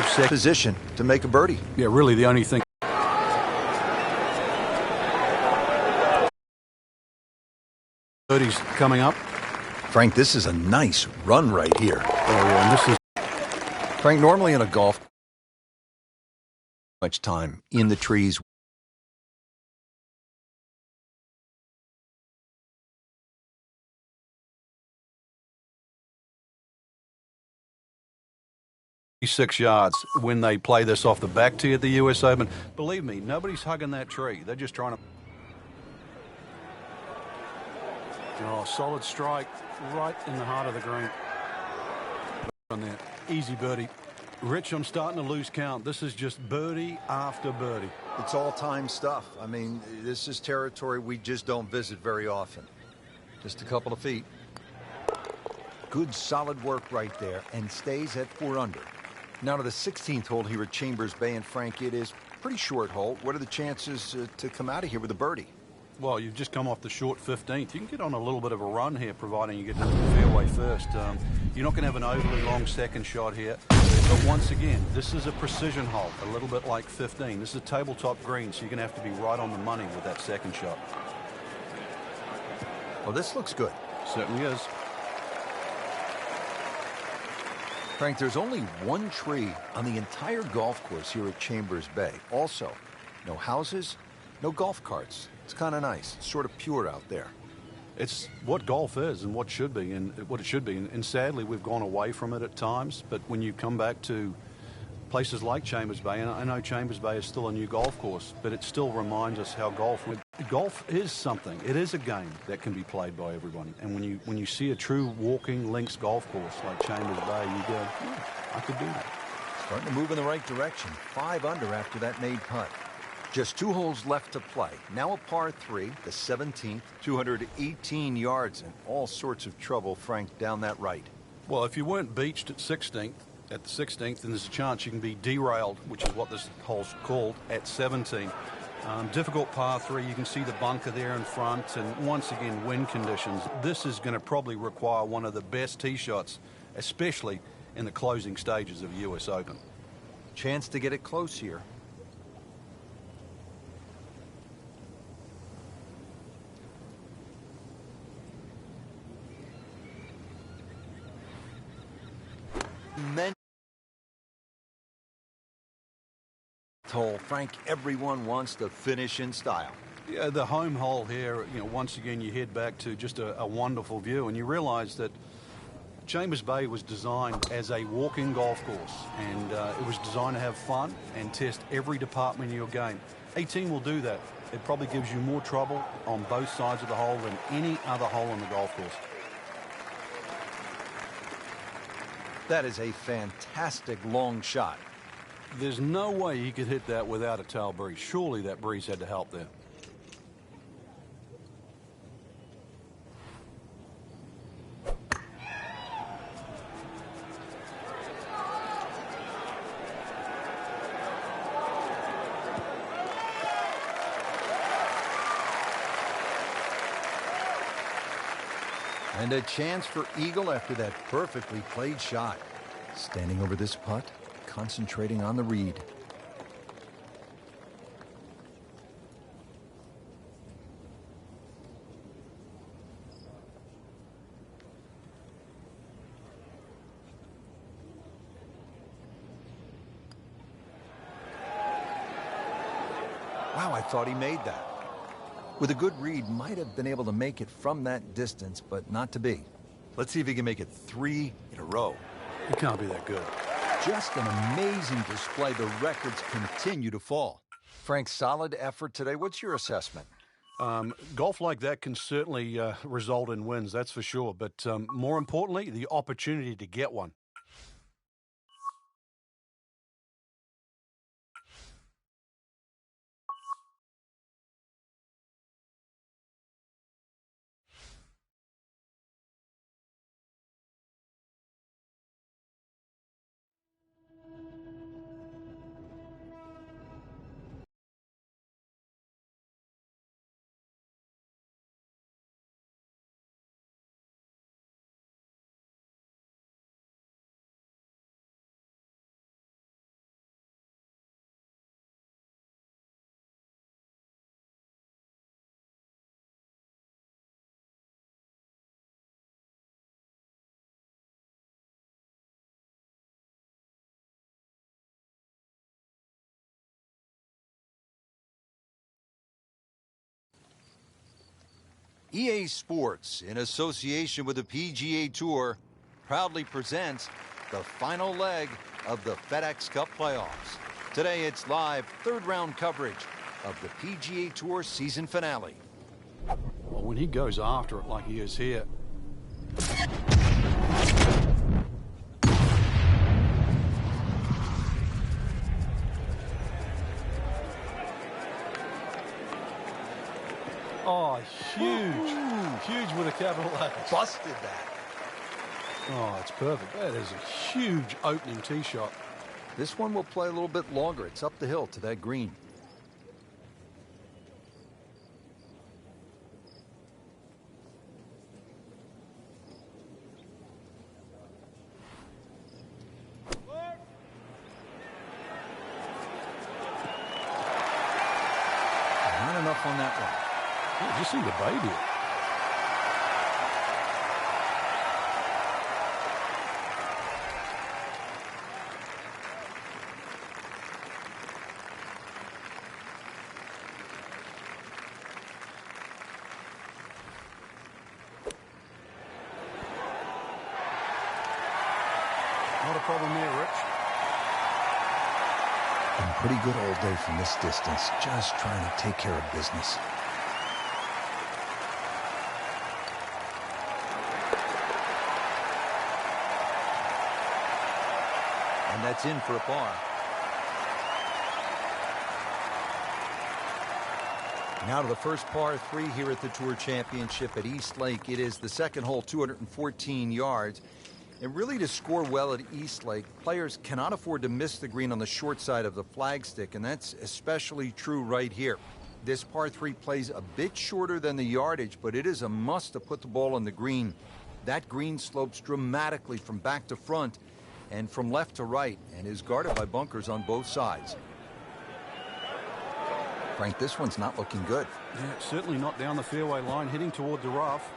second position to make a birdie. Yeah, really the only thing. Birdie's coming up. Frank, this is a nice run right here. Oh yeah, and this is Frank, normally in a golf, much time in the trees. Six yards when they play this off the back tee at the US Open. Believe me, nobody's hugging that tree. They're just trying to. Oh, solid strike right in the heart of the green. On there, easy birdie. Rich, I'm starting to lose count. This is just birdie after birdie. It's all-time stuff. I mean, this is territory we just don't visit very often. Just a couple of feet. Good solid work right there, and stays at 4 under. Now to the 16th hole here at Chambers Bay, and Frank, it is pretty short hole. What are the chances to come out of here with a birdie? Well, you've just come off the short 15th. You can get on a little bit of a run here, providing you get into the fairway first. You're not going to have an overly long second shot here. But once again, this is a precision hole, a little bit like 15. This is a tabletop green, so you're going to have to be right on the money with that second shot. Well, this looks good. Certainly is. Frank, there's only one tree on the entire golf course here at Chambers Bay. Also, no houses, no golf carts. It's kind of nice. It's sort of pure out there. It's what golf is and what it should be. And sadly, we've gone away from it at times. But when you come back to places like Chambers Bay, and I know Chambers Bay is still a new golf course, but it still reminds us how golf is something. It is a game that can be played by everyone. And when you see a true walking links golf course like Chambers Bay, you go, yeah, I could do that. Starting to move in the right direction. 5 under after that made putt. Just 2 holes left to play. Now a par 3, the 17th, 218 yards, and all sorts of trouble, Frank, down that right. Well, if you weren't beached at the 16th, then there's a chance you can be derailed, which is what this hole's called, at 17. Difficult par 3. You can see the bunker there in front, and once again, wind conditions. This is going to probably require one of the best tee shots, especially in the closing stages of the US Open. Chance to get it close here. Frank, everyone wants to finish in style. Yeah, the home hole here, once again you head back to just a wonderful view, and you realize that Chambers Bay was designed as a walking golf course, and it was designed to have fun and test every department of your game. 18 will do that. It probably gives you more trouble on both sides of the hole than any other hole on the golf course. That is a fantastic long shot. There's no way he could hit that without a tail breeze. Surely that breeze had to help there. And a chance for eagle after that perfectly played shot. Standing over this putt, concentrating on the read. Wow, I thought he made that. With a good read, might have been able to make it from that distance, but not to be. Let's see if he can make it 3 in a row. It can't be that good. Just an amazing display. The records continue to fall. Frank, solid effort today. What's your assessment? Golf like that can certainly result in wins, that's for sure. But more importantly, the opportunity to get one. EA Sports, in association with the PGA Tour, proudly presents the final leg of the FedEx Cup playoffs. Today it's live third-round coverage of the PGA Tour season finale. Well, when he goes after it like he is here... Oh, huge. Huge with a capital H. Busted that. Oh, it's perfect. That is a huge opening tee shot. This one will play a little bit longer. It's up the hill to that green. Not enough on that one. Oh, just see the baby. Not a problem there, Rich. Been pretty good all day from this distance, just trying to take care of business. And that's in for a par. Now to the first par 3 here at the Tour Championship at East Lake. It is the second hole, 214 yards. And really, to score well at East Lake, players cannot afford to miss the green on the short side of the flagstick, and that's especially true right here. This par 3 plays a bit shorter than the yardage, but it is a must to put the ball on the green. That green slopes dramatically from back to front and from left to right, and is guarded by bunkers on both sides. Frank, this one's not looking good. Yeah, certainly not down the fairway line, heading toward the rough.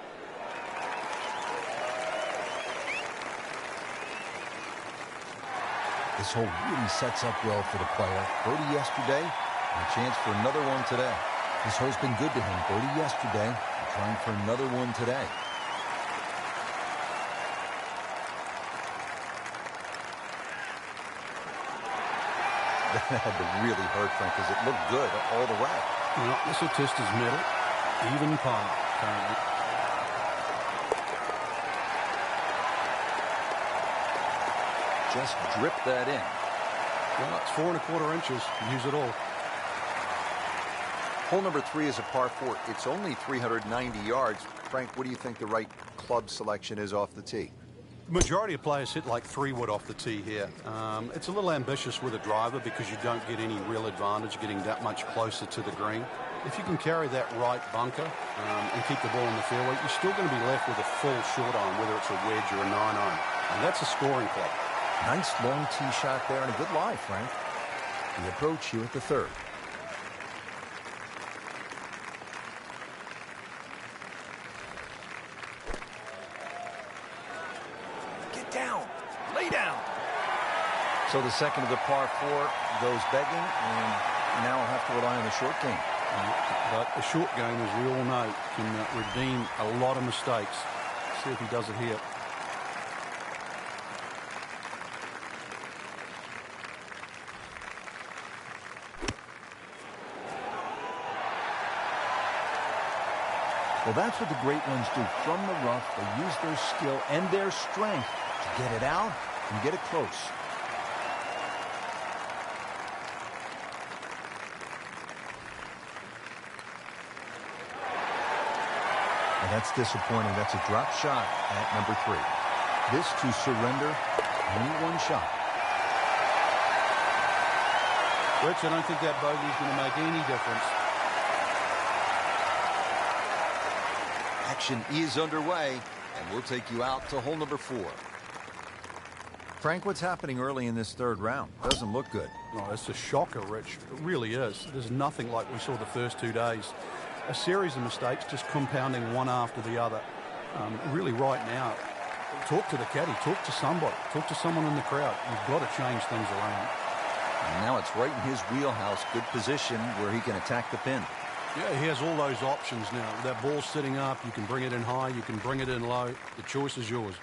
This hole really sets up well for the player. Birdie yesterday, and a chance for another one today. This hole's been good to him. Birdie yesterday, and trying for another one today. That had to really hurt, Frank, because it looked good all the way. Well, this will test his metal. Even par, currently. Just drip that in. Well, it's 4 1/4 inches. Use it all. Hole number 3 is a par 4. It's only 390 yards. Frank, what do you think the right club selection is off the tee? The majority of players hit like 3 wood off the tee here. It's a little ambitious with a driver because you don't get any real advantage getting that much closer to the green. If you can carry that right bunker and keep the ball in the fairway, you're still going to be left with a full short iron, whether it's a wedge or a 9-iron. And that's a scoring club. Nice long tee shot there and a good lie, Frank. The approach here at the third. Get down. Lay down. So the second of the par 4 goes begging, and now I'll have to rely on the short game. But the short game, as we all know, can redeem a lot of mistakes. See if he does it here. Well, that's what the great ones do. From the rough, they use their skill and their strength to get it out and get it close. And that's disappointing. That's a drop shot at number 3. This to surrender only one shot. Rich, I don't think that bogey is going to make any difference. Action is underway, and we'll take you out to hole number 4. Frank, what's happening early in this third round? Doesn't look good. No, it's a shocker, Rich. It really is. There's nothing like we saw the first 2 days. A series of mistakes just compounding one after the other. Really right now, talk to the caddy, talk to somebody, talk to someone in the crowd. You've got to change things around. And now it's right in his wheelhouse. Good position where he can attack the pin. Yeah, he has all those options now. That ball's sitting up. You can bring it in high. You can bring it in low. The choice is yours.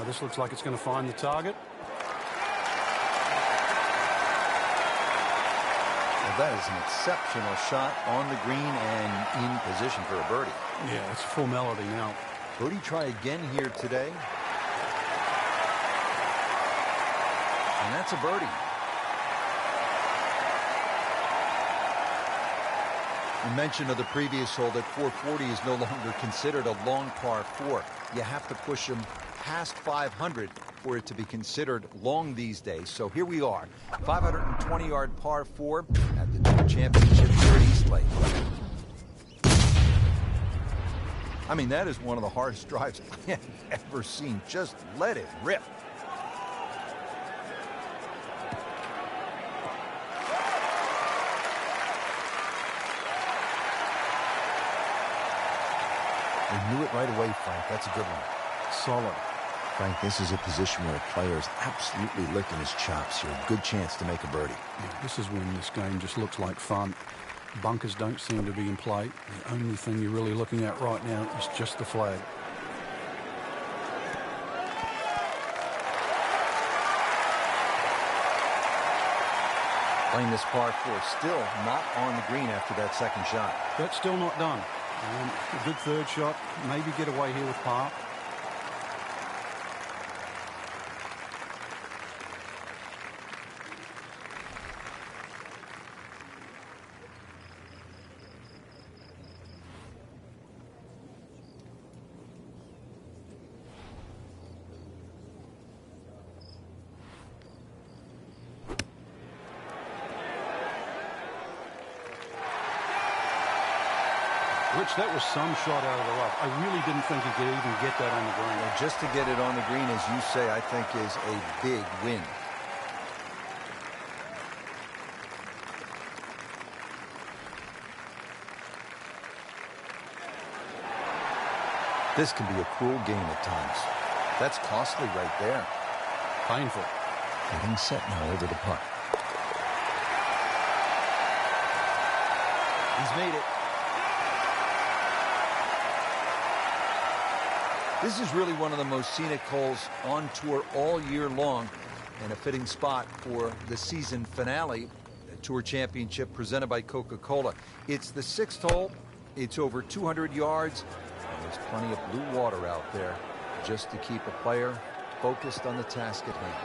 This looks like it's going to find the target. Well, that is an exceptional shot on the green and in position for a birdie. Yeah, it's a formality now. Birdie try again here today. And that's a birdie. You mentioned of the previous hole that 440 is no longer considered a long par 4. You have to push them past 500 for it to be considered long these days. So here we are, 520-yard par 4 at the Tour Championship here at East Lake. I mean, that is one of the hardest drives I have ever seen. Just let it rip. They knew it right away, Frank. That's a good one. Solid. Frank, this is a position where a player is absolutely licking his chops here. Good chance to make a birdie. Yeah, this is when this game just looks like fun. Bunkers don't seem to be in play. The only thing you're really looking at right now is just the flag. Playing this par 4, still not on the green after that second shot. That's still not done. A good third shot. Maybe get away here with par. Rich, that was some shot out of the rough. I really didn't think he could even get that on the green. Well, just to get it on the green, as you say, I think is a big win. This can be a cruel game at times. That's costly right there. Painful. Getting set now over the putt. He's made it. This is really one of the most scenic holes on tour all year long, and a fitting spot for the season finale, the Tour Championship presented by Coca-Cola. It's the 6th hole. It's over 200 yards, and there's plenty of blue water out there just to keep a player focused on the task at hand.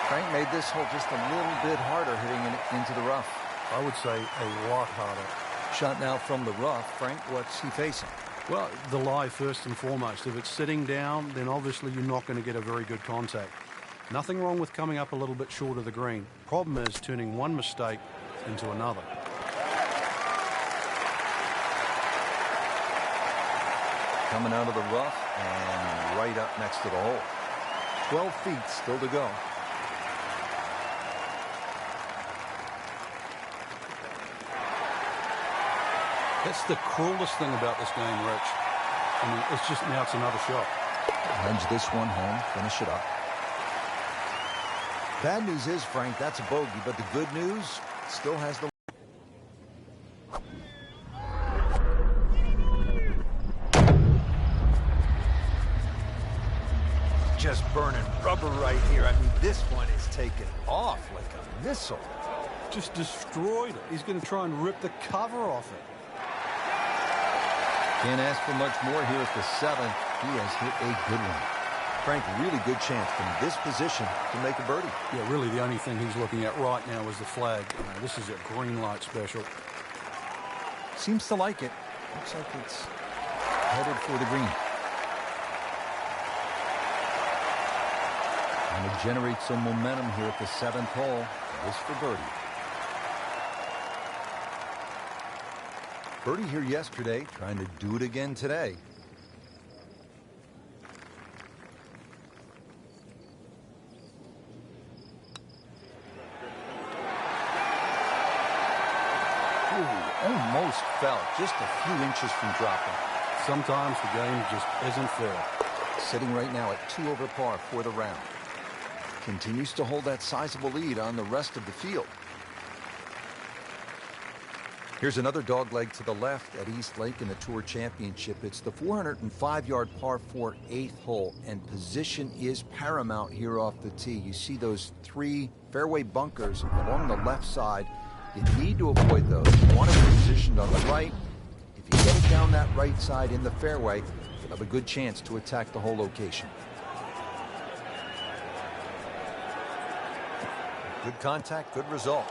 Frank made this hole just a little bit harder hitting it into the rough. I would say a lot harder. Shot now from the rough. Frank, what's he facing? Well, the lie first and foremost. If it's sitting down, then obviously you're not going to get a very good contact. Nothing wrong with coming up a little bit short of the green. Problem is turning one mistake into another. Coming out of the rough and right up next to the hole. 12 feet still to go. That's the cruelest thing about this game, Rich. I mean, it's just now it's another shot. Nudge this one home, finish it up. Bad news is, Frank, that's a bogey, but the good news still has the... Just burning rubber right here. I mean, this one is taken off like a missile. Just destroyed it. He's going to try and rip the cover off it. Can't ask for much more here at the 7th. He has hit a good one. Frank, really good chance from this position to make a birdie. Yeah, really the only thing he's looking at right now is the flag. This is a green light special. Seems to like it. Looks like it's headed for the green. And to generate some momentum here at the 7th hole. This for birdie. Birdie here yesterday, trying to do it again today. Almost fell, just a few inches from dropping. Sometimes the game just isn't fair. Sitting right now at 2 over par for the round. Continues to hold that sizable lead on the rest of the field. Here's another dogleg to the left at East Lake in the Tour Championship. It's the 405-yard par 4 8th hole, and position is paramount here off the tee. You see those 3 fairway bunkers along the left side. You need to avoid those. You want to be positioned on the right. If you get it down that right side in the fairway, you'll have a good chance to attack the whole location. Good contact, good result.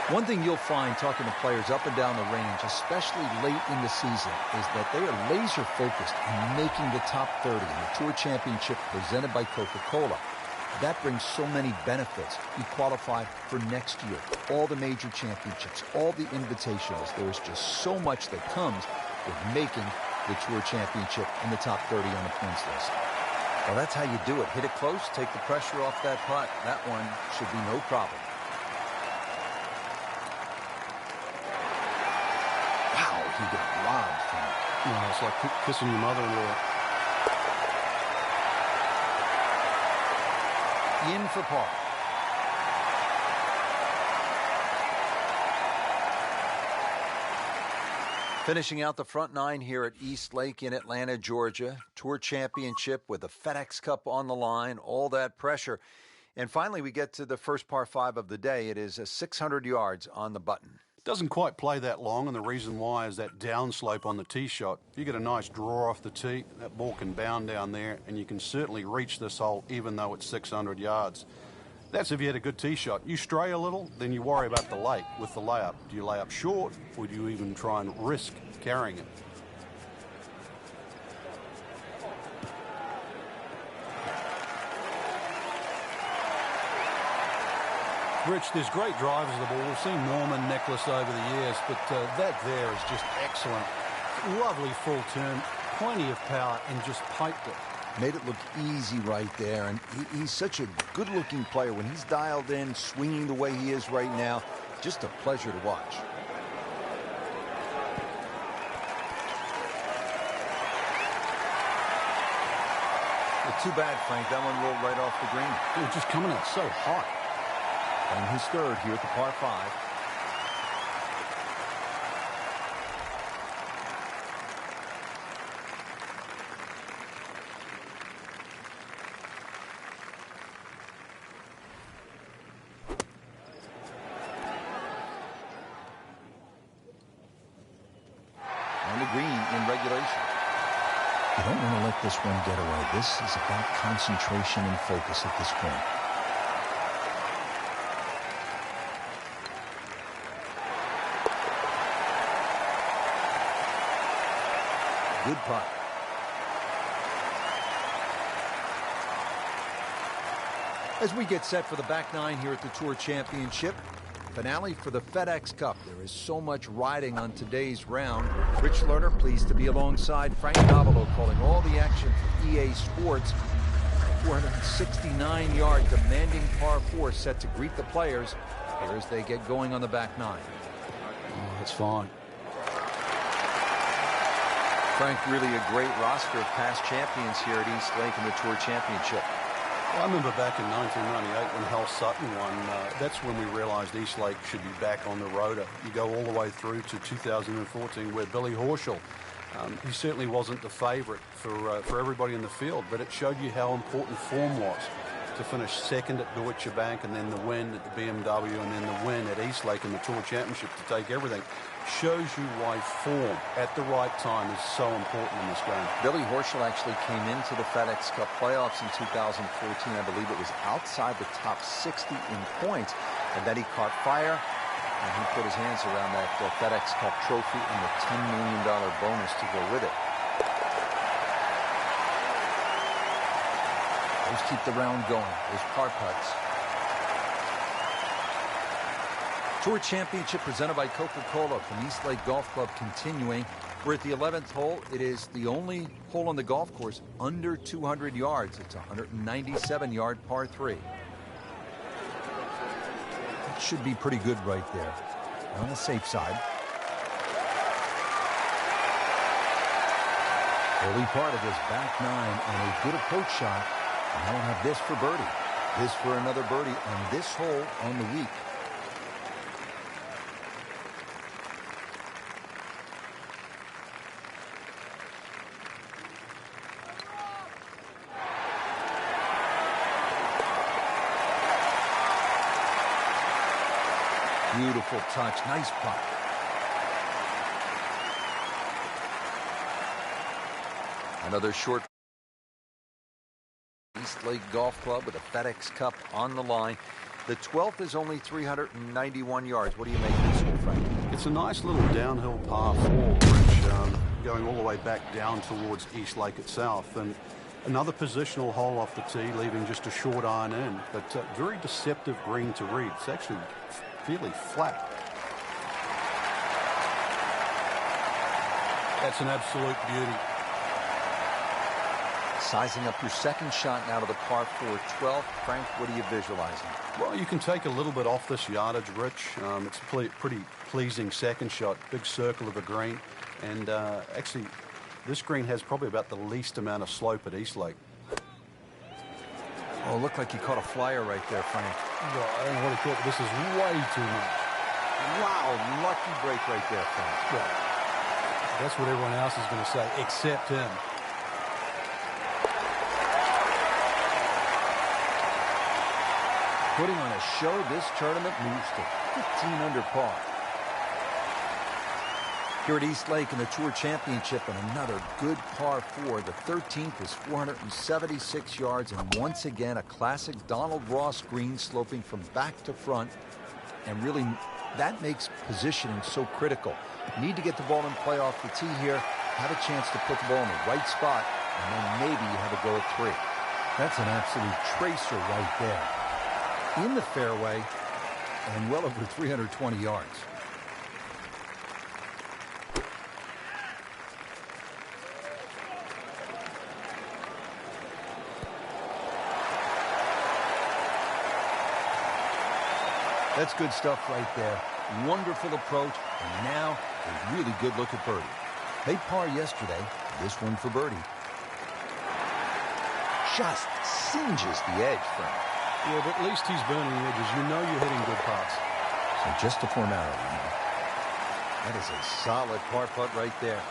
One thing you'll find talking to players up and down the range, especially late in the season, is that they are laser focused on making the top 30 in the Tour Championship presented by Coca-Cola. That brings so many benefits. You qualify for next year, all the major championships, all the invitationals. There is just so much that comes with making the Tour Championship in the top 30 on the points list. Well, that's how you do it. Hit it close, take the pressure off that putt. That one should be no problem. Wow, he got robbed from it. Oh, it's like kissing your mother-in-law. In for par. Finishing out the front 9 here at East Lake in Atlanta, Georgia. Tour Championship with the FedEx Cup on the line, all that pressure. And finally, we get to the first par 5 of the day. It is 600 yards on the button. Doesn't quite play that long, and the reason why is that downslope on the tee shot. If you get a nice draw off the tee, that ball can bound down there, and you can certainly reach this hole even though it's 600 yards. That's if you had a good tee shot. You stray a little, then you worry about the lake with the layup. Do you lay up short, or do you even try and risk carrying it? Rich, there's great drivers of the ball. We've seen Norman, Nicholas over the years, but that there is just excellent. Lovely full turn, plenty of power, and just piped it. Made it look easy right there, and he's such a good-looking player. When he's dialed in, swinging the way he is right now, just a pleasure to watch. Well, too bad, Frank. That one rolled right off the green. It was just coming out so hot. And his third here at the par 5. On the green in regulation. You don't want to let this one get away. This is about concentration and focus at this point. Good putt. As we get set for the back 9 here at the Tour Championship, finale for the FedEx Cup. There is so much riding on today's round. Rich Lerner pleased to be alongside Frank Davolo, calling all the action for EA Sports. 469-yard demanding par 4 set to greet the players here as they get going on the back 9. Oh, that's fine. Frank, really a great roster of past champions here at East Lake in the Tour Championship. Well, I remember back in 1998 when Hal Sutton won. That's when we realized East Lake should be back on the rotor. You go all the way through to 2014 where Billy Horschel, he certainly wasn't the favorite for everybody in the field, but it showed you how important form was. To finish second at Deutsche Bank and then the win at the BMW and then the win at East Lake in the Tour Championship to take everything shows you why form at the right time is so important in this game. Billy Horschel actually came into the FedEx Cup playoffs in 2014. I believe it was outside the top 60 in points, and then he caught fire and he put his hands around that FedEx Cup trophy and the $10 million bonus to go with it. Those keep the round going. Those par putts. Tour Championship presented by Coca-Cola from East Lake Golf Club continuing. We're at the 11th hole. It is the only hole on the golf course under 200 yards. It's a 197-yard par 3. That should be pretty good right there. On the safe side. Early part of this back 9 and a good approach shot. And I don't have this for birdie. This for another birdie on this hole on the week. Beautiful touch. Nice putt. Another short. East Lake Golf Club with a FedEx Cup on the line. The 12th is only 391 yards. What do you make of this one, Frank? It's a nice little downhill par 4, Rich, going all the way back down towards East Lake itself. And another positional hole off the tee, leaving just a short iron in. But very deceptive green to read. It's actually fairly flat. That's an absolute beauty. Sizing up your second shot now to the par 4 12. Frank, what are you visualizing? Well, you can take a little bit off this yardage, Rich. It's a pretty pleasing second shot. Big circle of the green. And actually, this green has probably about the least amount of slope at East Lake. Oh, it looked like you caught a flyer right there, Frank. Well, I don't know what he caught, but this is way too much. Wow, lucky break right there, Frank. Well, that's what everyone else is going to say, except him. Putting on a show, this tournament moves to 15 under par. Here at East Lake in the Tour Championship, and another good par 4. The 13th is 476 yards, and once again a classic Donald Ross green sloping from back to front. And really, that makes positioning so critical. Need to get the ball in play off the tee here, have a chance to put the ball in the right spot, and then maybe you have a go at 3. That's an absolute tracer right there. In the fairway, and well over 320 yards. That's good stuff right there. Wonderful approach, and now a really good look at birdie. They par yesterday, this one for birdie. Just singes the edge, Frank. Yeah, but at least he's burning the edges. You know you're hitting good putts. So just a formality. That is a solid par putt right there.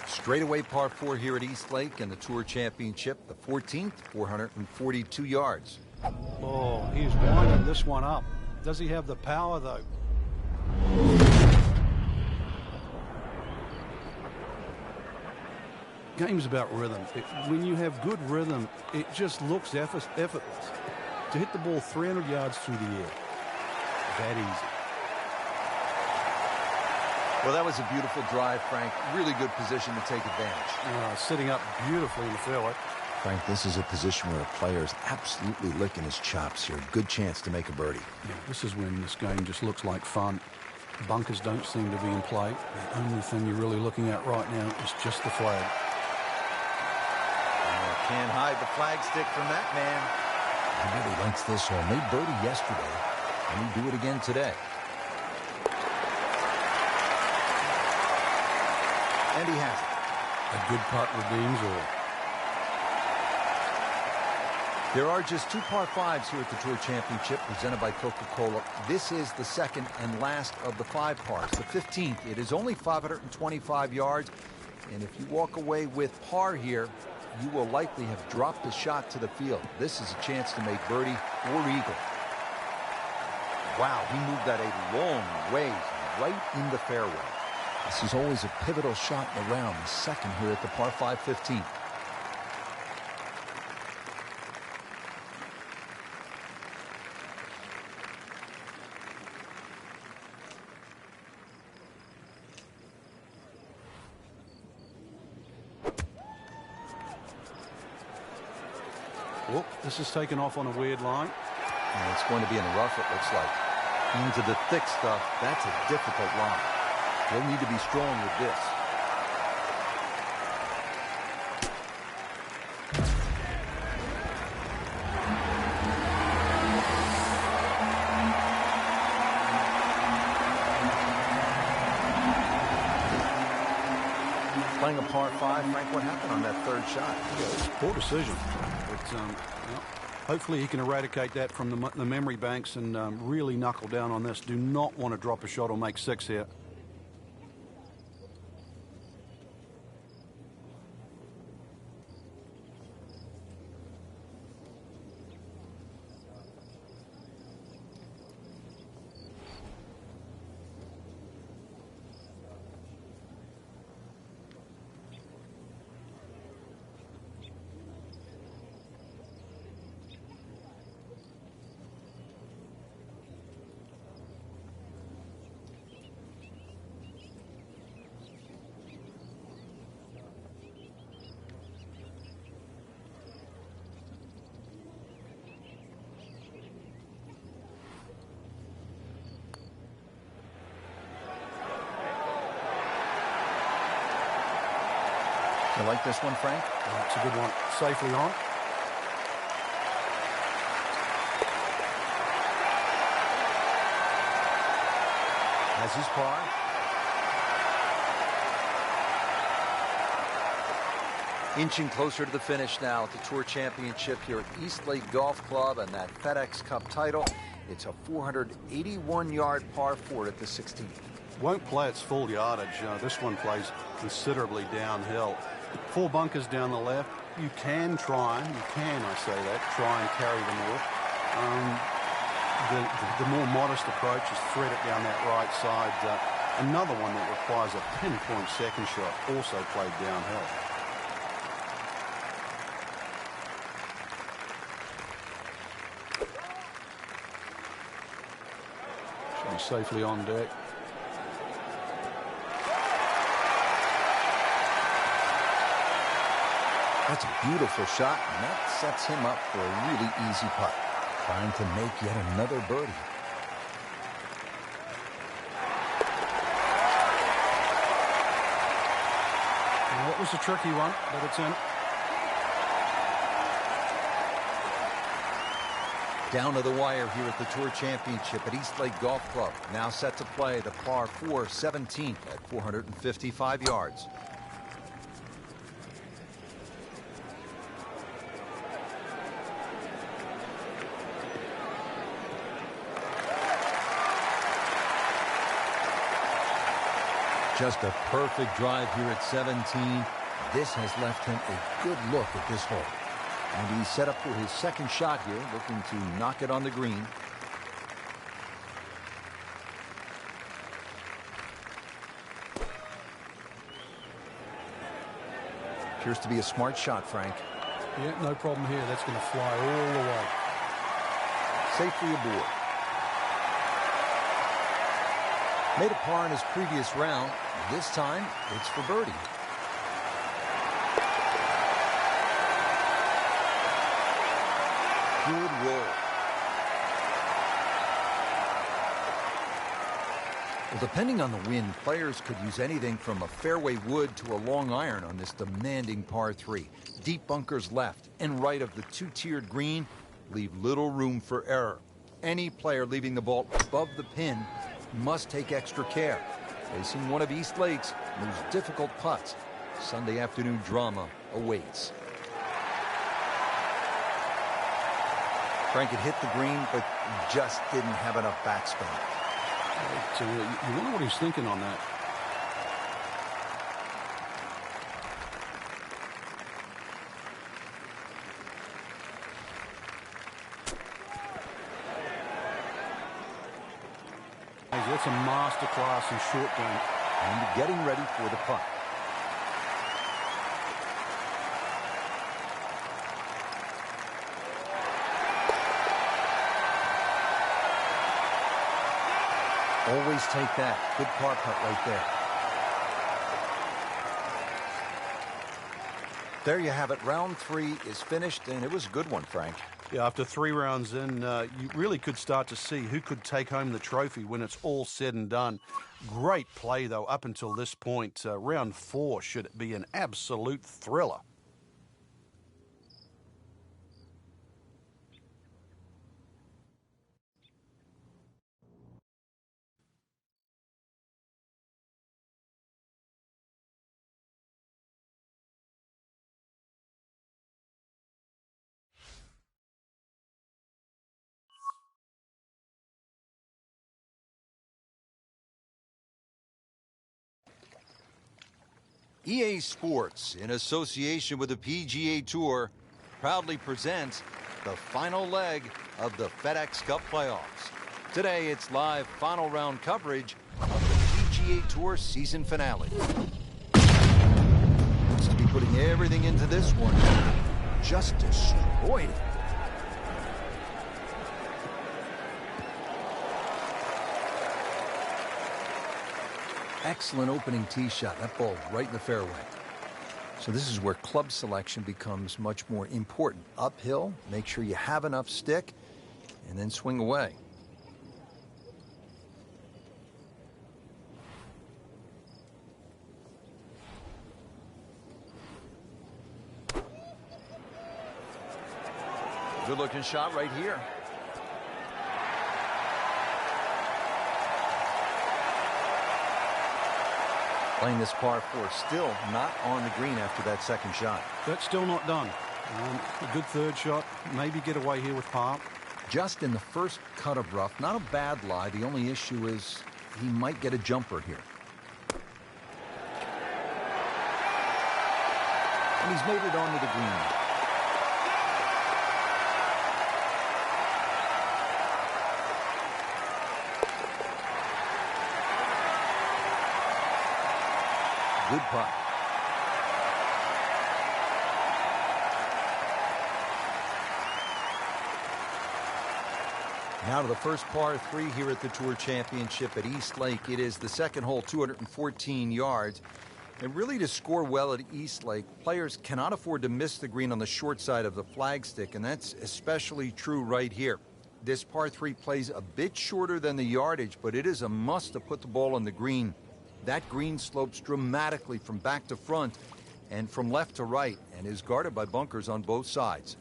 Straightaway par 4 here at East Lake in the Tour Championship. The 14th, 442 yards. Oh, he's winding this one up. Does he have the power, though? Game's about rhythm. When you have good rhythm, it just looks effortless. To hit the ball 300 yards through the air, that easy. Well, that was a beautiful drive, Frank. Really good position to take advantage. Sitting up beautifully in the fairway. Frank, this is a position where a player is absolutely licking his chops here. Good chance to make a birdie. Yeah, this is when this game just looks like fun. Bunkers don't seem to be in play. The only thing you're really looking at right now is just the flag. Can't hide the flag stick from that man. He really likes this hole. Made birdie yesterday, and he'll do it again today. And he has it. A good putt redeems all. There are just 2 par 5s here at the Tour Championship presented by Coca-Cola. This is the second and last of the 5 pars. The 15th, it is only 525 yards. And if you walk away with par here, you will likely have dropped a shot to the field. This is a chance to make birdie or eagle. Wow, he moved that a long ways right in the fairway. This is always a pivotal shot in the round, the second here at the par 5 15th. Well, this is taken off on a weird line. And it's going to be in the rough, it looks like. Into the thick stuff, that's a difficult line. He'll need to be strong with this. Playing a par 5, Frank, what happened on that third shot? Poor decision. But, well, hopefully he can eradicate that from the memory banks and really knuckle down on this. Do not want to drop a shot or make 6 here. You like this one, Frank? That's a good one. Safely on. Has his par. Inching closer to the finish now at the Tour Championship here at Eastlake Golf Club and that FedEx Cup title. It's a 481-yard par 4 at the 16th. Won't play its full yardage. This one plays considerably downhill. 4 bunkers down the left. You can try, I say that, try and carry them all. The more modest approach is thread it down that right side. Another one that requires a pinpoint second shot, also played downhill. Should be safely on deck. That's a beautiful shot, and that sets him up for a really easy putt. Trying to make yet another birdie. Well, that was a tricky one, but it's in. Down to the wire here at the Tour Championship at Eastlake Golf Club. Now set to play the par 4 17th at 455 yards. Just a perfect drive here at 17. This has left him a good look at this hole. And he's set up for his second shot here, looking to knock it on the green. Appears to be a smart shot, Frank. Yeah, no problem here. That's going to fly all the way. Safely aboard. Made a par in his previous round. This time, it's for birdie. Good roll. Well, depending on the wind, players could use anything from a fairway wood to a long iron on this demanding par 3. Deep bunkers left and right of the 2-tiered green leave little room for error. Any player leaving the ball above the pin must take extra care. Facing one of Eastlake's most difficult putts, Sunday afternoon drama awaits. Frank had hit the green, but just didn't have enough backspin. You wonder what he's thinking on that. That's a master class in short game. And getting ready for the putt. Always take that. Good par putt right there. There you have it. Round 3 is finished, and it was a good one, Frank. Yeah, after 3 rounds in, you really could start to see who could take home the trophy when it's all said and done. Great play, though, up until this point. Round 4 should be an absolute thriller. EA Sports, in association with the PGA Tour, proudly presents the final leg of the FedEx Cup playoffs. Today, it's live final round coverage of the PGA Tour season finale. Looks to be putting everything into this one. Just destroyed it. Excellent opening tee shot. That ball right in the fairway. So this is where club selection becomes much more important. Uphill, make sure you have enough stick, and then swing away. Good looking shot right here. Playing this par 4, still not on the green after that second shot. That's still not done. A good third shot, maybe get away here with par. Just in the first cut of rough, not a bad lie. The only issue is he might get a jumper here. And he's made it onto the green. Good putt. Now to the first par 3 here at the Tour Championship at East Lake. It is the second hole, 214 yards. And really, to score well at East Lake, players cannot afford to miss the green on the short side of the flagstick, and that's especially true right here. This par 3 plays a bit shorter than the yardage, but it is a must to put the ball on the green. That green slopes dramatically from back to front and from left to right and is guarded by bunkers on both sides.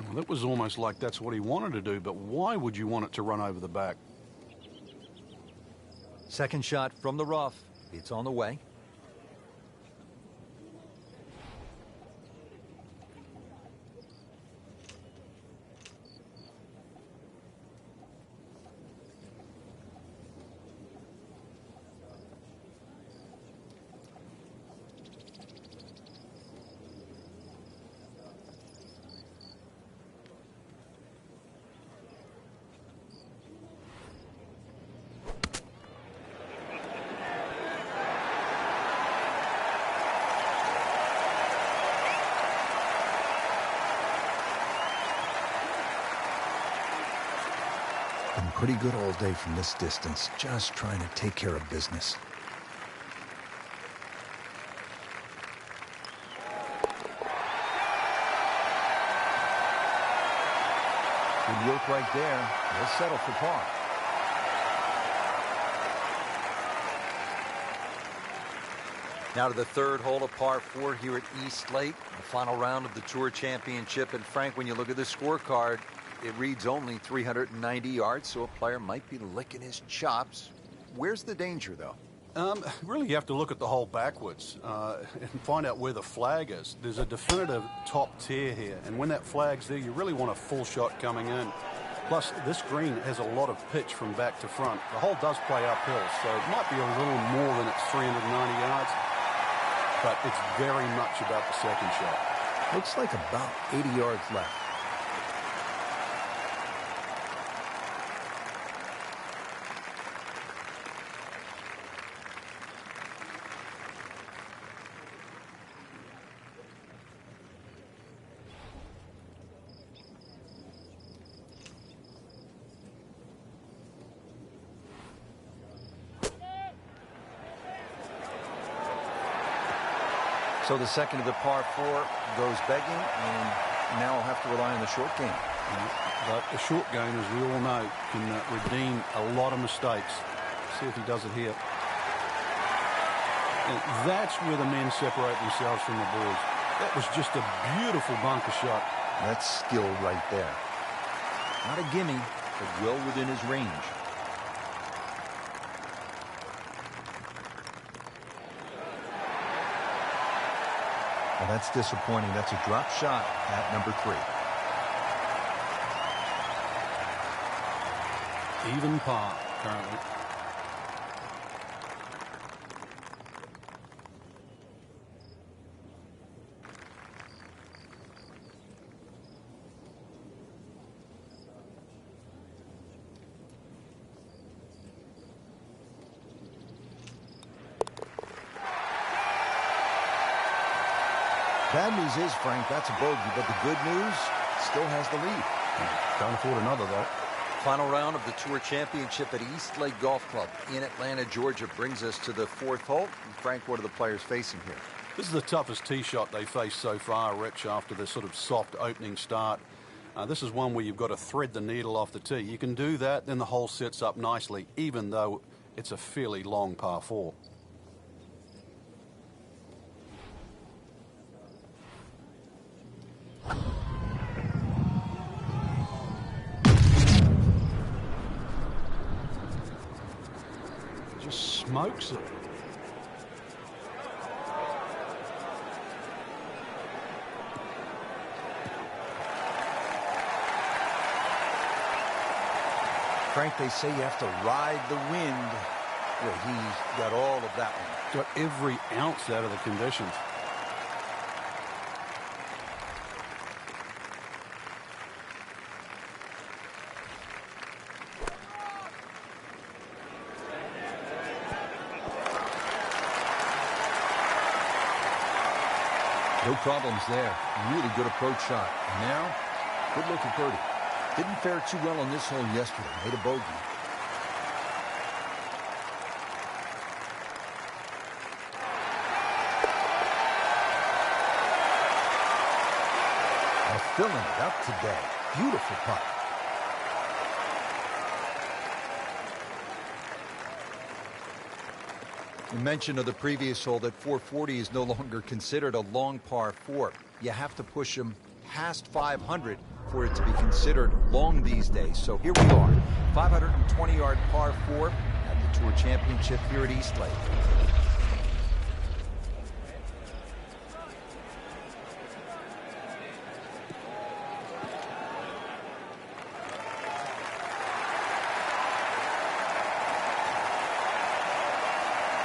Well, it was almost like that's what he wanted to do, but why would you want it to run over the back? Second shot from the rough. It's on the way. Been pretty good all day from this distance, just trying to take care of business. Good work right there. They'll settle for par. Now to the third hole of par 4 here at East Lake, the final round of the Tour Championship. And Frank, when you look at the scorecard, it reads only 390 yards, so a player might be licking his chops. Where's the danger, though? Really, you have to look at the hole backwards and find out where the flag is. There's a definitive top tier here, and when that flag's there, you really want a full shot coming in. Plus, this green has a lot of pitch from back to front. The hole does play uphill, so it might be a little more than its 390 yards, but it's very much about the second shot. Looks like about 80 yards left. So the second of the par 4 goes begging, and now I'll have to rely on the short game. But the short game, as we all know, can redeem a lot of mistakes. See if he does it here. And that's where the men separate themselves from the boys. That was just a beautiful bunker shot. That's skill right there. Not a gimme, but well within his range. Well, that's disappointing. That's a drop shot at number 3. Even par currently. Bad news is, Frank, that's a bogey, but the good news still has the lead. Can't afford another, though. Final round of the Tour Championship at East Lake Golf Club in Atlanta, Georgia brings us to the 4th hole. Frank, what are the players facing here? This is the toughest tee shot they faced so far, Rich, after this sort of soft opening start. This is one where you've got to thread the needle off the tee. You can do that, then the hole sets up nicely, even though it's a fairly long par 4. Just smokes it. Frank, they say you have to ride the wind. Well, he's got all of that one. Got every ounce out of the conditions. No problems there. Really good approach shot. And now, good look at birdie. Didn't fare too well on this hole yesterday. Made a bogey. Filling it up today. Beautiful putt. You mentioned of the previous hole that 440 is no longer considered a long par 4. You have to push them past 500 for it to be considered long these days. So here we are, 520-yard par 4 at the Tour Championship here at East Lake.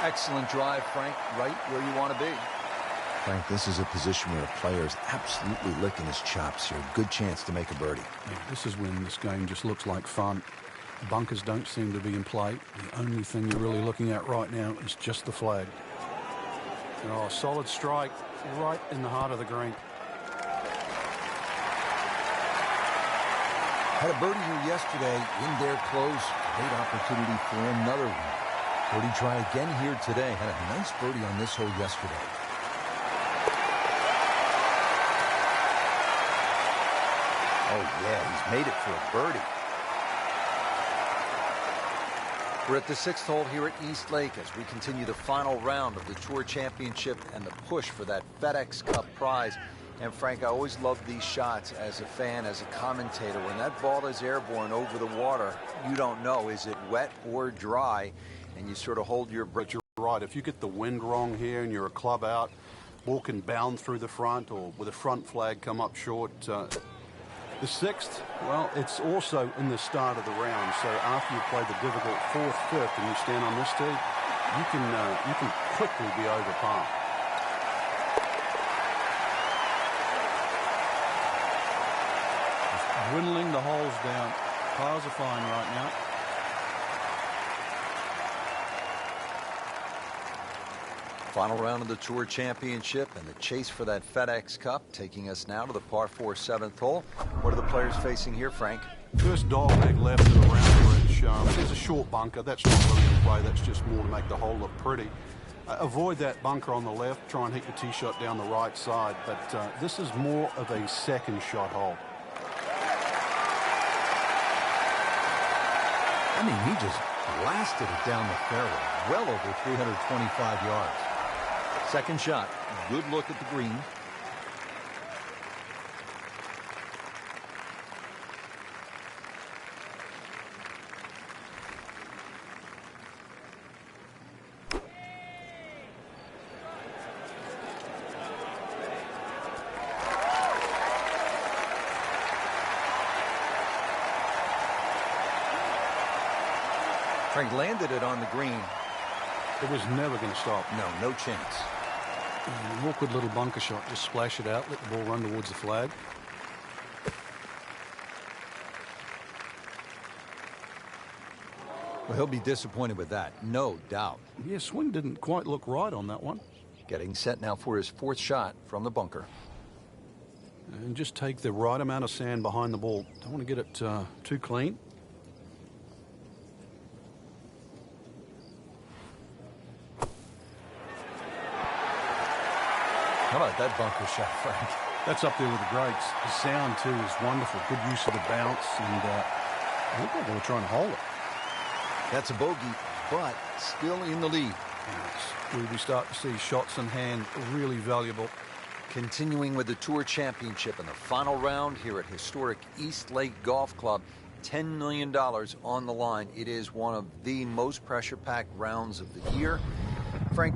Excellent drive, Frank, right where you want to be. Frank, this is a position where a player is absolutely licking his chops here. Good chance to make a birdie. Yeah, this is when this game just looks like fun. Bunkers don't seem to be in play. The only thing you're really looking at right now is just the flag. Oh, solid strike right in the heart of the green. Had a birdie here yesterday in there close. Great opportunity for another one. Birdie try again here today. Had a nice birdie on this hole yesterday. Oh, yeah, he's made it for a birdie. We're at the 6th hole here at East Lake as we continue the final round of the Tour Championship and the push for that FedEx Cup prize. And, Frank, I always love these shots as a fan, as a commentator. When that ball is airborne over the water, you don't know, is it wet or dry? And you sort of hold your breath. But you're right. If you get the wind wrong here and you're a club out, ball can bound through the front or with a front flag come up short. The 6th, well, it's also in the start of the round. So after you play the difficult 4th, 5th, and you stand on this tee, you can quickly be over par. Just dwindling the holes down. Pars are fine right now. Final round of the Tour Championship and the chase for that FedEx Cup, taking us now to the par 4 7th hole. What are the players facing here, Frank? First dog leg left at the round bridge. There's a short bunker. That's not really in play. That's just more to make the hole look pretty. Avoid that bunker on the left. Try and hit your tee shot down the right side. But this is more of a second shot hole. I mean, he just blasted it down the fairway, well over 325 yards. Second shot, good look at the green. Frank landed it on the green. It was never going to stop. No chance. An awkward little bunker shot. Just splash it out, let the ball run towards the flag. Well, he'll be disappointed with that, no doubt. Yeah, swing didn't quite look right on that one. Getting set now for his fourth shot from the bunker. And just take the right amount of sand behind the ball. Don't want to get it too clean. How about that bunker shot, Frank? That's up there with the greats. The sound, too, is wonderful. Good use of the bounce, and I looked like they were trying to hold it. That's a bogey, but still in the lead. We start to see shots in hand really valuable. Continuing with the Tour Championship in the final round here at historic East Lake Golf Club. $10 million on the line. It is one of the most pressure-packed rounds of the year. Frank,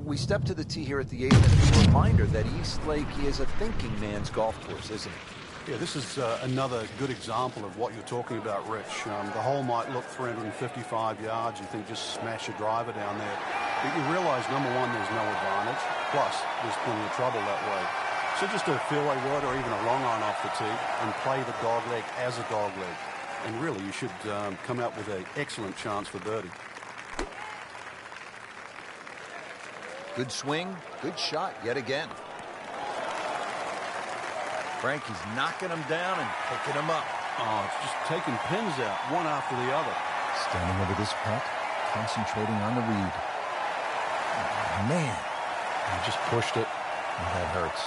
we step to the tee here at the 8th, and it's a reminder that East Lake is a thinking man's golf course, isn't it? Yeah, this is another good example of what you're talking about, Rich. The hole might look 355 yards. You think just smash a driver down there. But you realize, number one, there's no advantage. Plus, there's plenty of trouble that way. So just do a fairway wide or even a long iron off the tee and play the dog leg as a dog leg. And really, you should come out with an excellent chance for birdie. Good swing, good shot yet again. Frankie's knocking him down and picking him up. Oh, it's just taking pins out, one after the other. Standing over this putt, concentrating on the read. Oh, man. He just pushed it. Oh, that hurts.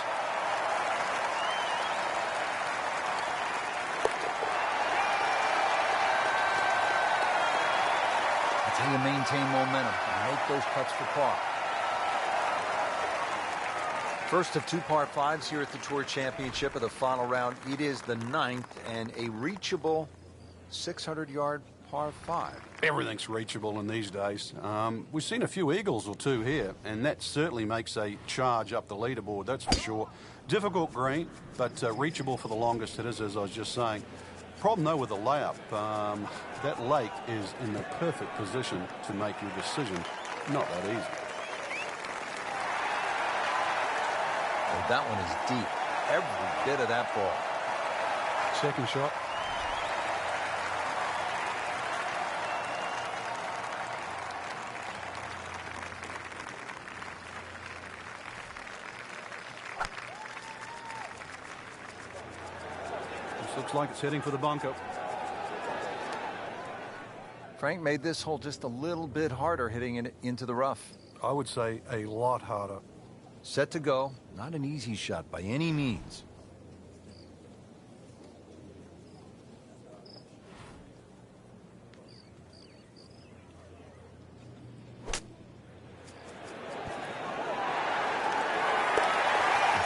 That's how you maintain momentum and make those putts for par. First of two par fives here at the Tour Championship of the final round. It is the 9th and a reachable 600-yard par 5. Everything's reachable in these days. We've seen a few eagles or two here, and that certainly makes a charge up the leaderboard, that's for sure. Difficult green, but reachable for the longest hitters, as I was just saying. Problem, though, with the layup, that lake is in the perfect position to make your decision. Not that easy. Well, that one is deep. Every bit of that ball. Second shot. This looks like it's heading for the bunker. Frank made this hole just a little bit harder hitting it into the rough. I would say a lot harder. Set to go. Not an easy shot by any means.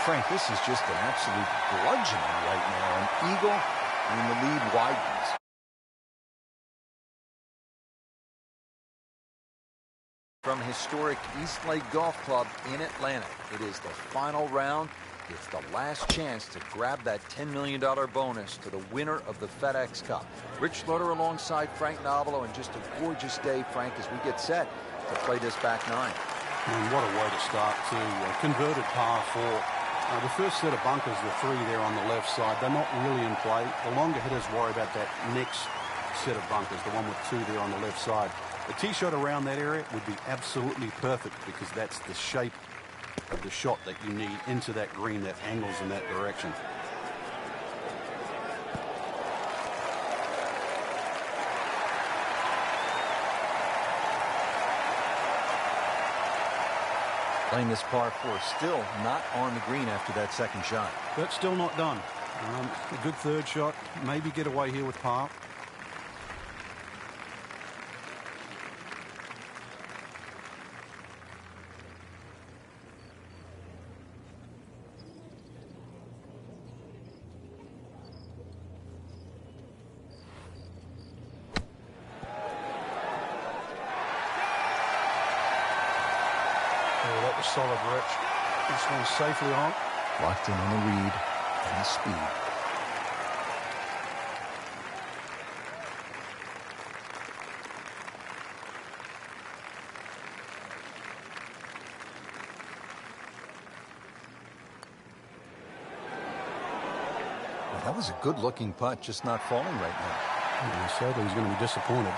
Frank, this is just an absolute bludgeoning right now. An eagle, and the lead widens. From historic East Lake Golf Club in Atlanta, it is the final round. It's the last chance to grab that $10 million bonus to the winner of the FedEx Cup. Rich Loader alongside Frank Novelo, and just a gorgeous day, Frank, as we get set to play this back nine. And what a way to start, too. Converted par 4. The first set of bunkers, the 3 there on the left side, they're not really in play. The longer hitters worry about that next set of bunkers, the one with 2 there on the left side. A tee shot around that area would be absolutely perfect because that's the shape of the shot that you need into that green that angles in that direction. Playing this par 4, still not on the green after that second shot. That's still not done. A good third shot, maybe get away here with par. Oh, that was solid, Rich. This one's safely on. Locked in on the read and the speed. Well, that was a good-looking putt, just not falling right now. Yeah, sadly, he's going to be disappointed.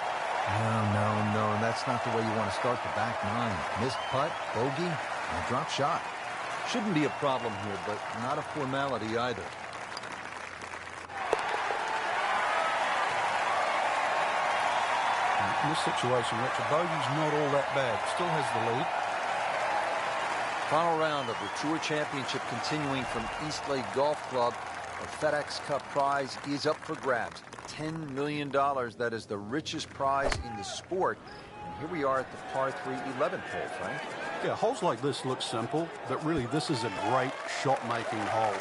No. That's not the way you want to start the back nine. Missed putt, bogey, and a drop shot. Shouldn't be a problem here, but not a formality either. In this situation, Rich, a bogey's not all that bad. Still has the lead. Final round of the Tour Championship continuing from Eastlake Golf Club. The FedEx Cup prize is up for grabs. $10 million. That is the richest prize in the sport. And here we are at the par 3 11th hole, Frank. Yeah, holes like this look simple, but really this is a great shot-making hole.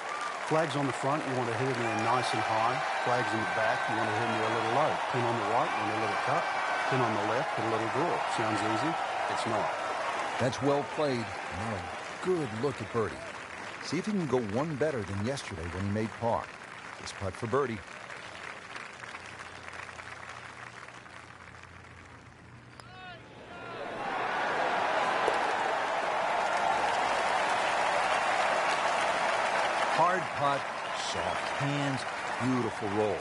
Flags on the front, you want to hit in there nice and high. Flags in the back, you want to hit in there a little low. Pin on the right, you want a little cut. Pin on the left, put a little draw. Sounds easy? It's not. That's well played. Now a good look at birdie. See if he can go one better than yesterday when he made par. This putt for birdie. Hard putt, soft hands, beautiful roll.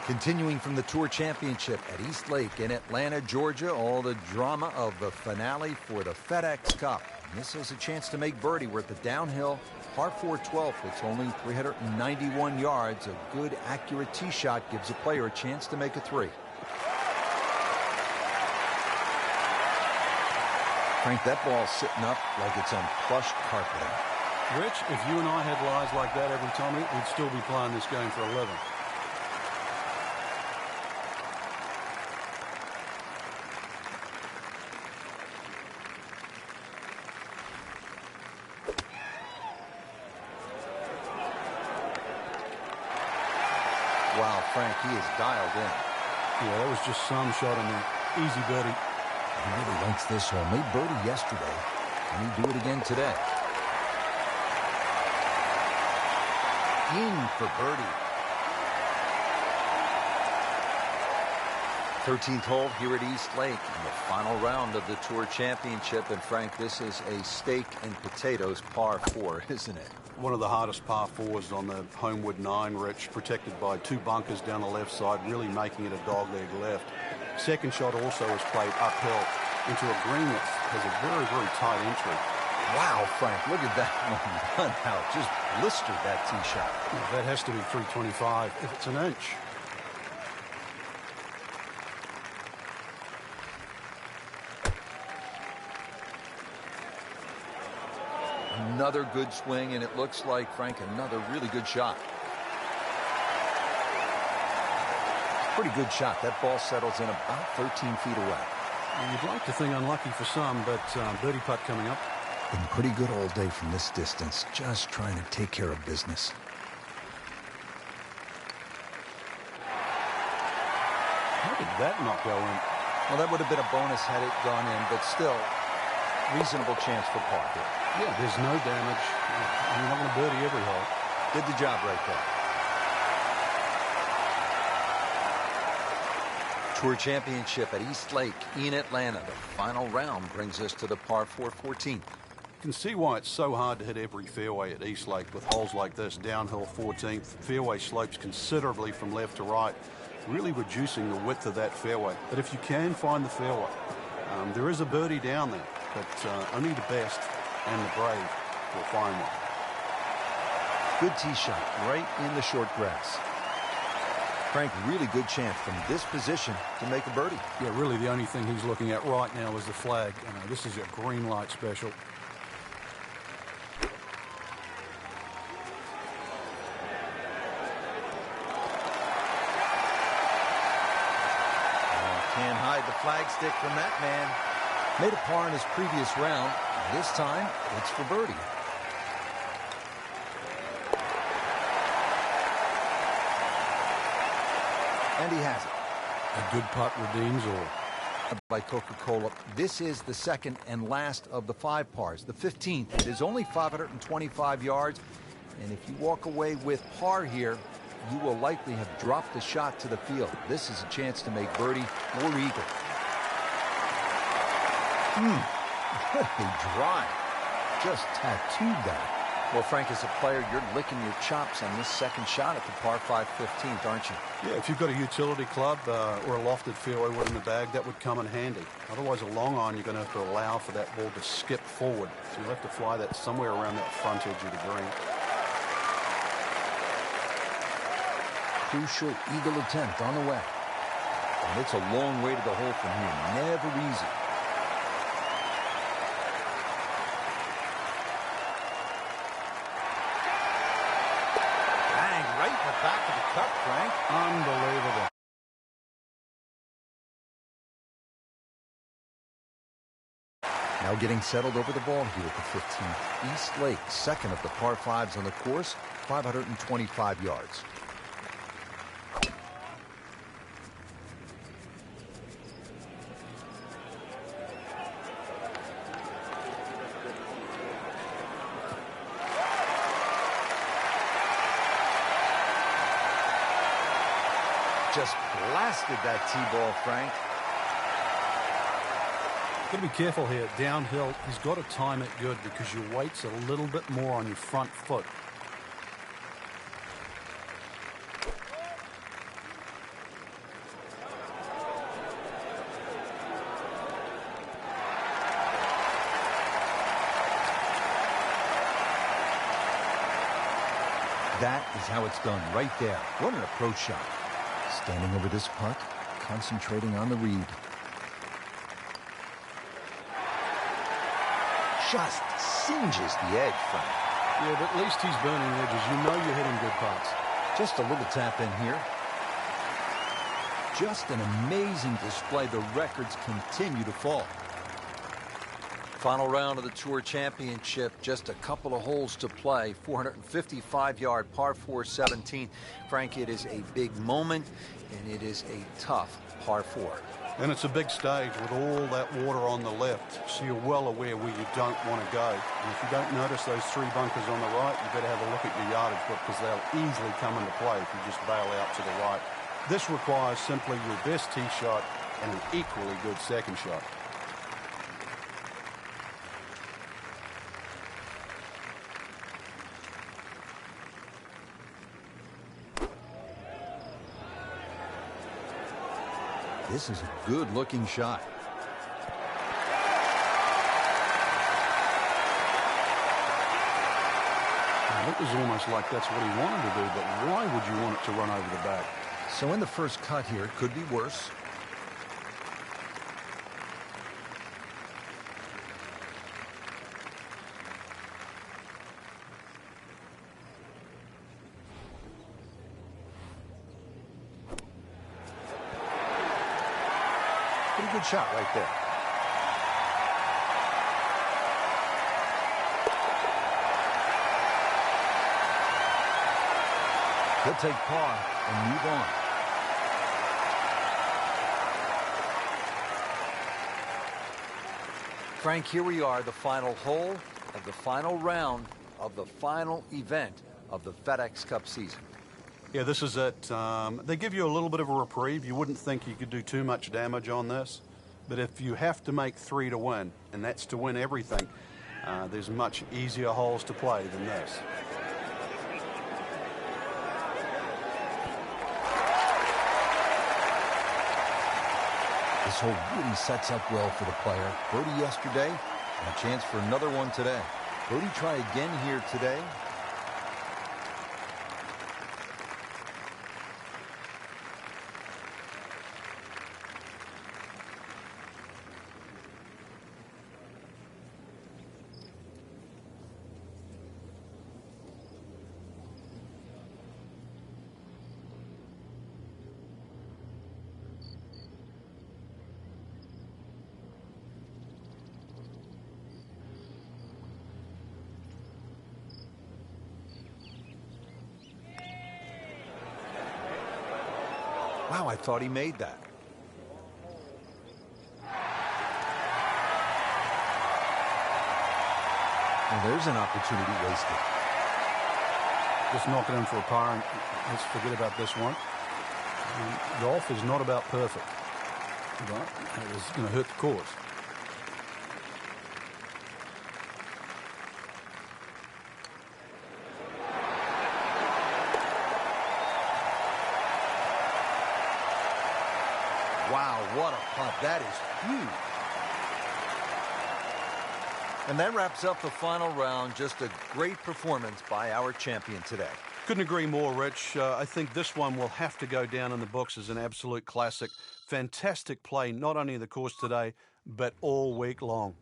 Continuing from the Tour Championship at East Lake in Atlanta, Georgia, all the drama of the finale for the FedEx Cup. And this is a chance to make birdie. We're at the downhill par 4 12th. It's only 391 yards. A good, accurate tee shot gives a player a chance to make a three. Frank, that ball's sitting up like it's on plush carpeting. Rich, if you and I had lies like that every time, we'd still be playing this game for 11. Wow, Frank, he is dialed in. Yeah, that was just some shot in there. Easy birdie. He really likes this hole. Made birdie yesterday, and he'd do it again today. In for birdie. 13th hole here at East Lake in the final round of the Tour Championship. And Frank, this is a steak and potatoes par 4, isn't it? One of the hardest par 4s on the Homewood 9, Rich, protected by two bunkers down the left side, really making it a dogleg left. Second shot also is played uphill into a green that has a very, very tight entry. Wow, Frank, look at that one run out. Just blistered that tee shot. That has to be 325 if it's an inch. Another good swing, and it looks like, Frank, another really good shot. Pretty good shot. That ball settles in about 13 feet away. Well, you'd like to think unlucky for some, but birdie putt coming up. Been pretty good all day from this distance, just trying to take care of business. How did that not go in? Well, that would have been a bonus had it gone in, but still, reasonable chance for par here. Yeah, there's no damage. You're not going to birdie every hole. Did the job right there. Tour Championship at East Lake in Atlanta. The final round brings us to the par 4 14th. You can see why it's so hard to hit every fairway at East Lake with holes like this. Downhill 14th, fairway slopes considerably from left to right, really reducing the width of that fairway. But if you can find the fairway, there is a birdie down there, but only the best and the brave will find one. Good tee shot right in the short grass. Frank, really good chance from this position to make a birdie. Yeah, really the only thing he's looking at right now is the flag. This is a green light special. Can't hide the flag stick from that man. Made a par in his previous round. This time, it's for birdie. And he has it. A good putt redeems all. By Coca-Cola. This is the second and last of the 5 pars. The 15th. It is only 525 yards. And if you walk away with par here, you will likely have dropped the shot to the field. This is a chance to make birdie or eagle. Really dry. Just tattooed that. Well, Frank, as a player, you're licking your chops on this second shot at the par 5 15th, aren't you? Yeah, if you've got a utility club or a lofted fairway wood in the bag, that would come in handy. Otherwise, a long iron, you're going to have to allow for that ball to skip forward. So you'll have to fly that somewhere around that front edge of the green. Crucial eagle attempt on the way. And it's a long way to the hole from here. Never easy. Bang, right in the back of the cup, Frank. Unbelievable. Now getting settled over the ball here at the 15th. East Lake, second of the par 5s on the course, 525 yards. Just blasted that tee ball, Frank. Got to be careful here. Downhill, he's got to time it good because your weight's a little bit more on your front foot. That is how it's done right there. What an approach shot. Standing over this putt, concentrating on the read. Just singes the edge, Frank. Yeah, but at least he's burning edges. You know you're hitting good putts. Just a little tap in here. Just an amazing display. The records continue to fall. Final round of the Tour Championship. Just a couple of holes to play. 455-yard par 4 17. Frank, it is a big moment, and it is a tough par 4. And it's a big stage with all that water on the left, so you're well aware where you don't want to go. And if you don't notice those 3 bunkers on the right, you better have a look at your yardage book because they'll easily come into play if you just bail out to the right. This requires simply your best tee shot and an equally good second shot. This is a good-looking shot. It was almost like that's what he wanted to do, but why would you want it to run over the back? So in the first cut here, it could be worse. Pretty good shot right there. He'll take par and move on. Frank, here we are, the final hole of the final round of the final event of the FedEx Cup season. Yeah, this is it. They give you a little bit of a reprieve. You wouldn't think you could do too much damage on this. But if you have to make 3 to win, and that's to win everything, there's much easier holes to play than this. This hole really sets up well for the player. Birdie yesterday, and a chance for another one today. Birdie try again here today. Wow, I thought he made that. Well, there's an opportunity wasted. Just knock it in for a par, and let's forget about this one. Golf is not about perfect. But it is going to hurt the course. Wow, what a putt. That is huge. And that wraps up the final round. Just a great performance by our champion today. Couldn't agree more, Rich. I think this one will have to go down in the books as an absolute classic. Fantastic play, not only in the course today, but all week long.